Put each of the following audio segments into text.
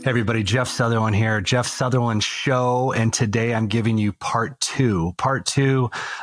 Hey everybody, Jeff Sutherland here, Jeff Sutherland Show, and today I'm giving you part two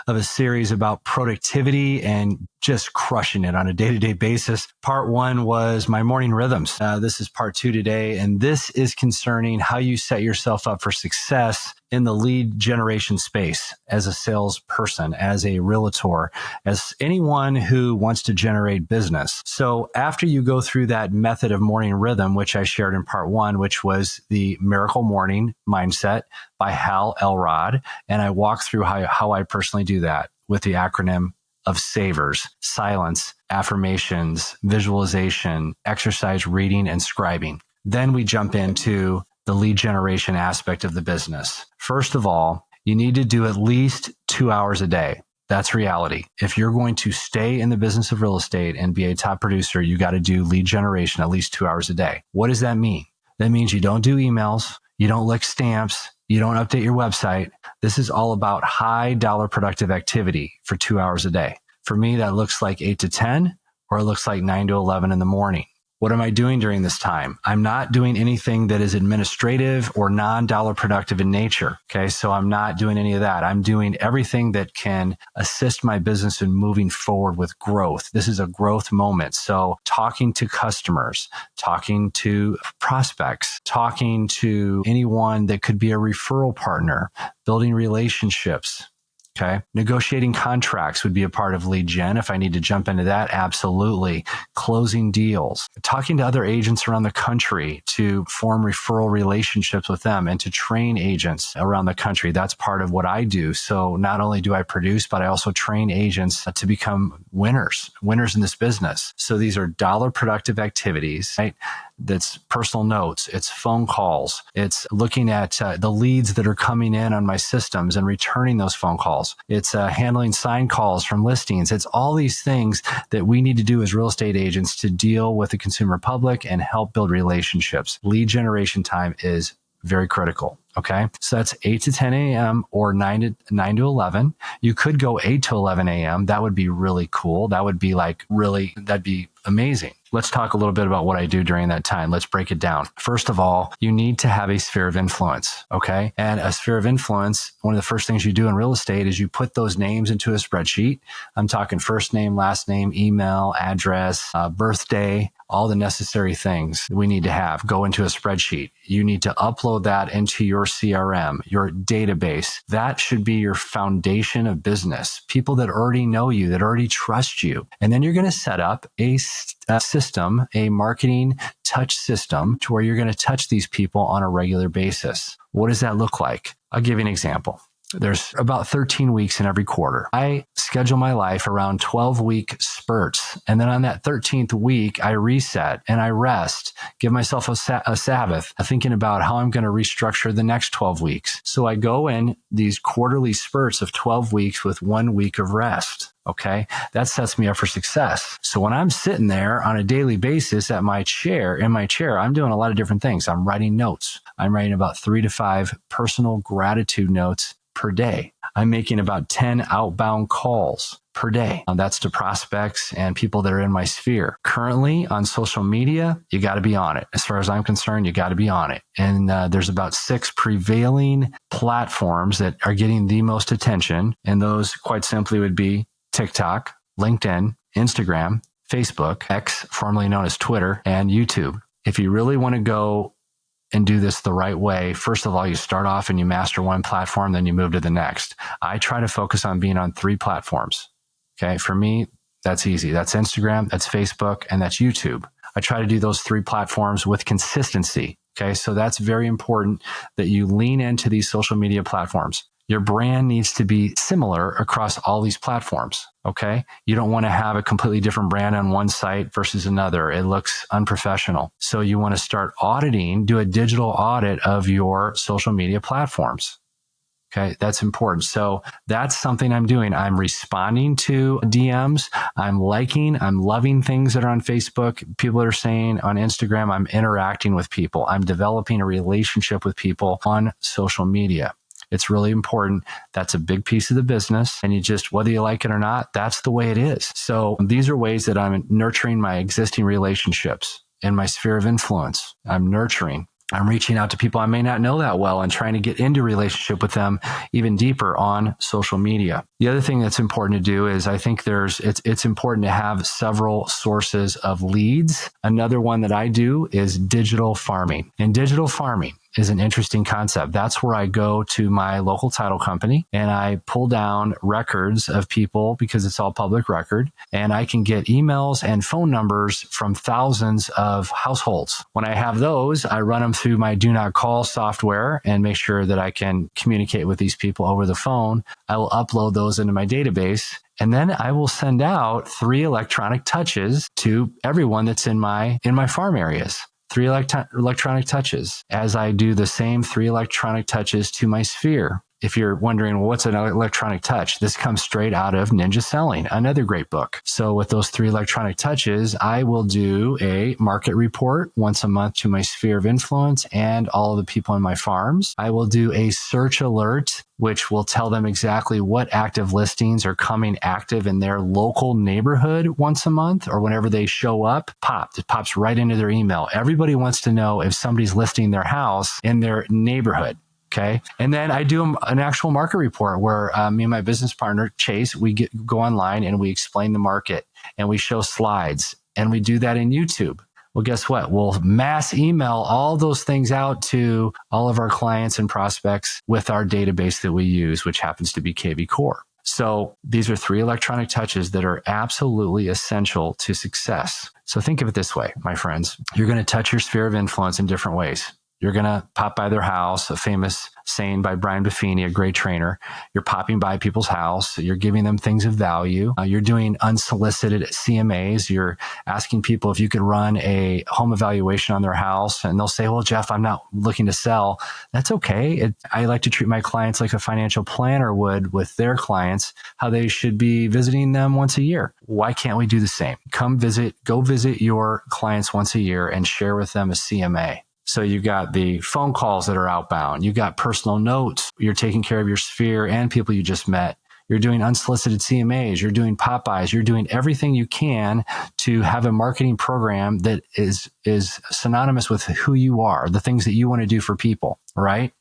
of a series about productivity and just crushing it on a day-to-day basis. Part one was my morning rhythms. This is part two today, and this is concerning how you set yourself up for success in the lead generation space as a salesperson, as a realtor, as anyone who wants to generate business. So after you go through that method of morning rhythm, which I shared in part one, which was the Miracle Morning Mindset by Hal Elrod, and I walk through how I personally do that with the acronym of SAVERS: silence, affirmations, visualization, exercise, reading, and scribing. Then we jump into the lead generation aspect of the business. First of all, you need to do at least 2 hours a day. That's reality. If you're going to stay in the business of real estate and be a top producer, you got to do lead generation at least 2 hours a day. What does that mean? That means you don't do emails, you don't lick stamps, you don't update your website. This is all about high dollar productive activity for 2 hours a day. For me, that looks like 8 to 10, or it looks like 9 to 11 in the morning. What am I doing during this time? I'm not doing anything that is administrative or non-dollar productive in nature. Okay. So I'm not doing any of that. I'm doing everything that can assist my business in moving forward with growth. This is a growth moment. So talking to customers, talking to prospects, talking to anyone that could be a referral partner, building relationships. Okay. Negotiating contracts would be a part of lead gen. If I need to jump into that, absolutely. Closing deals, talking to other agents around the country to form referral relationships with them and to train agents around the country. That's part of what I do. So not only do I produce, but I also train agents to become winners in this business. So these are dollar productive activities, right? That's personal notes. It's phone calls. It's looking at the leads that are coming in on my systems and returning those phone calls. It's handling sign calls from listings. It's all these things that we need to do as real estate agents to deal with the consumer public and help build relationships. Lead generation time is very critical. Okay. So that's 8 to 10 a.m. or 9 to 11. You could go 8 to 11 a.m. That would be really cool. That would be that'd be amazing. Let's talk a little bit about what I do during that time. Let's break it down. First of all, you need to have a sphere of influence. Okay. And a sphere of influence, one of the first things you do in real estate is you put those names into a spreadsheet. I'm talking first name, last name, email, address, birthday, all the necessary things we need to have go into a spreadsheet. You need to upload that into your CRM, your database. That should be your foundation of business. People that already know you, that already trust you. And then you're going to set up a system, a marketing touch system to where you're going to touch these people on a regular basis. What does that look like? I'll give you an example. There's about 13 weeks in every quarter. I schedule my life around 12-week spurts. And then on that 13th week, I reset and I rest, give myself a Sabbath, thinking about how I'm going to restructure the next 12 weeks. So I go in these quarterly spurts of 12 weeks with 1 week of rest. Okay. That sets me up for success. So when I'm sitting there on a daily basis in my chair, I'm doing a lot of different things. I'm writing notes. I'm writing about 3 to 5 personal gratitude notes per day. I'm making about 10 outbound calls per day. That's to prospects and people that are in my sphere. Currently on social media, you got to be on it. As far as I'm concerned, you got to be on it. And there's about 6 prevailing platforms that are getting the most attention. And those quite simply would be TikTok, LinkedIn, Instagram, Facebook, X, formerly known as Twitter, and YouTube. If you really want to go and do this the right way, first of all, you start off and you master one platform, then you move to the next. I try to focus on being on 3 platforms. Okay. For me, that's easy. That's Instagram, that's Facebook, and that's YouTube. I try to do those 3 platforms with consistency. Okay. So that's very important that you lean into these social media platforms. Your brand needs to be similar across all these platforms. Okay. You don't want to have a completely different brand on one site versus another. It looks unprofessional. So you want to start do a digital audit of your social media platforms. Okay. That's important. So that's something I'm doing. I'm responding to DMs. I'm loving things that are on Facebook. People are saying on Instagram, I'm interacting with people. I'm developing a relationship with people on social media. It's really important. That's a big piece of the business. And whether you like it or not, that's the way it is. So these are ways that I'm nurturing my existing relationships in my sphere of influence. I'm nurturing. I'm reaching out to people I may not know that well and trying to get into relationship with them even deeper on social media. The other thing that's important to do is I think it's important to have several sources of leads. Another one that I do is digital farming. And digital farming is an interesting concept. That's where I go to my local title company and I pull down records of people because it's all public record. And I can get emails and phone numbers from thousands of households. When I have those, I run them through my do not call software and make sure that I can communicate with these people over the phone. I will upload those into my database. And then I will send out 3 electronic touches to everyone that's in my farm areas. 3 electronic touches as I do the same 3 electronic touches to my sphere. If you're wondering, well, what's an electronic touch? This comes straight out of Ninja Selling, another great book. So with those 3 electronic touches, I will do a market report once a month to my sphere of influence and all of the people in my farms. I will do a search alert, which will tell them exactly what active listings are coming active in their local neighborhood once a month, or whenever they show up, it pops right into their email. Everybody wants to know if somebody's listing their house in their neighborhood. Okay. And then I do an actual market report where me and my business partner, Chase, go online and we explain the market and we show slides and we do that in YouTube. Well, guess what? We'll mass email all those things out to all of our clients and prospects with our database that we use, which happens to be KV Core. So these are 3 electronic touches that are absolutely essential to success. So think of it this way, my friends. You're going to touch your sphere of influence in different ways. You're going to pop by their house, a famous saying by Brian Buffini, a great trainer. You're popping by people's house. You're giving them things of value. You're doing unsolicited CMAs. You're asking people if you could run a home evaluation on their house. And they'll say, well, Jeff, I'm not looking to sell. That's okay. I like to treat my clients like a financial planner would with their clients, how they should be visiting them once a year. Why can't we do the same? Go visit your clients once a year and share with them a CMA. So you got the phone calls that are outbound. You got personal notes. You're taking care of your sphere and people you just met. You're doing unsolicited CMAs. You're doing pop-bys. You're doing everything you can to have a marketing program that is synonymous with who you are, the things that you want to do for people, right?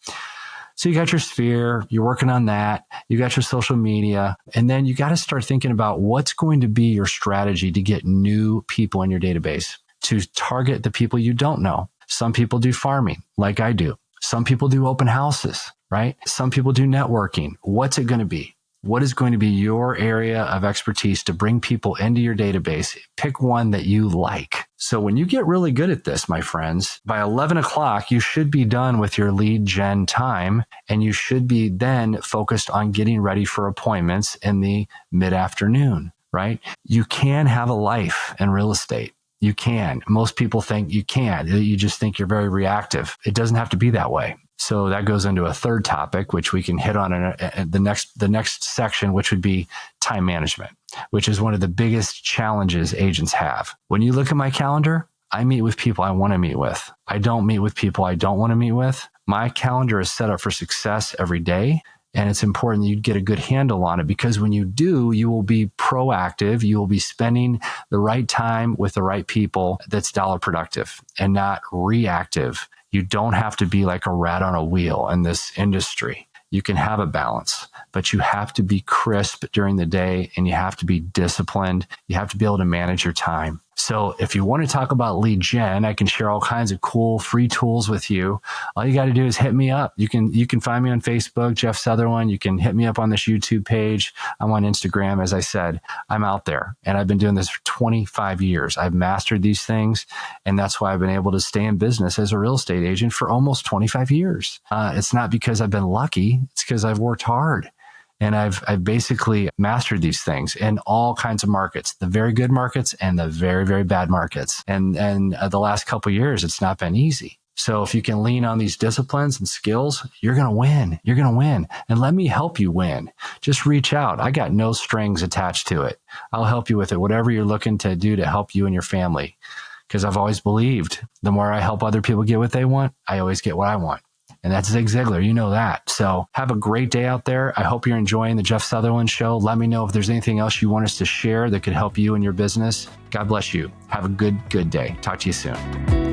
So you got your sphere, you're working on that, you got your social media, and then you got to start thinking about what's going to be your strategy to get new people in your database, to target the people you don't know. Some people do farming like I do. Some people do open houses, right? Some people do networking. What's it going to be? What is going to be your area of expertise to bring people into your database? Pick one that you like. So when you get really good at this, my friends, by 11 o'clock, you should be done with your lead gen time, and you should be then focused on getting ready for appointments in the mid-afternoon, right? You can have a life in real estate. You can. Most people think you can't. You just think you're very reactive. It doesn't have to be that way. So that goes into a third topic, which we can hit on in the next section, which would be time management, which is one of the biggest challenges agents have. When you look at my calendar, I meet with people I want to meet with. I don't meet with people I don't want to meet with. My calendar is set up for success every day. And it's important that you get a good handle on it, because when you do, you will be proactive. You will be spending the right time with the right people that's dollar productive and not reactive. You don't have to be like a rat on a wheel in this industry. You can have a balance, but you have to be crisp during the day and you have to be disciplined. You have to be able to manage your time. So if you want to talk about lead gen, I can share all kinds of cool free tools with you. All you got to do is hit me up. You can find me on Facebook, Jeff Sutherland. You can hit me up on this YouTube page. I'm on Instagram. As I said, I'm out there and I've been doing this for 25 years. I've mastered these things. And that's why I've been able to stay in business as a real estate agent for almost 25 years. It's not because I've been lucky. It's because I've worked hard. And I've basically mastered these things in all kinds of markets, the very good markets and the very, very bad markets. And the last couple of years, it's not been easy. So if you can lean on these disciplines and skills, you're going to win. You're going to win. And let me help you win. Just reach out. I got no strings attached to it. I'll help you with it, whatever you're looking to do to help you and your family. Because I've always believed the more I help other people get what they want, I always get what I want. And that's Zig Ziglar. You know that. So have a great day out there. I hope you're enjoying the Jeff Sutherland Show. Let me know if there's anything else you want us to share that could help you in your business. God bless you. Have a good day. Talk to you soon.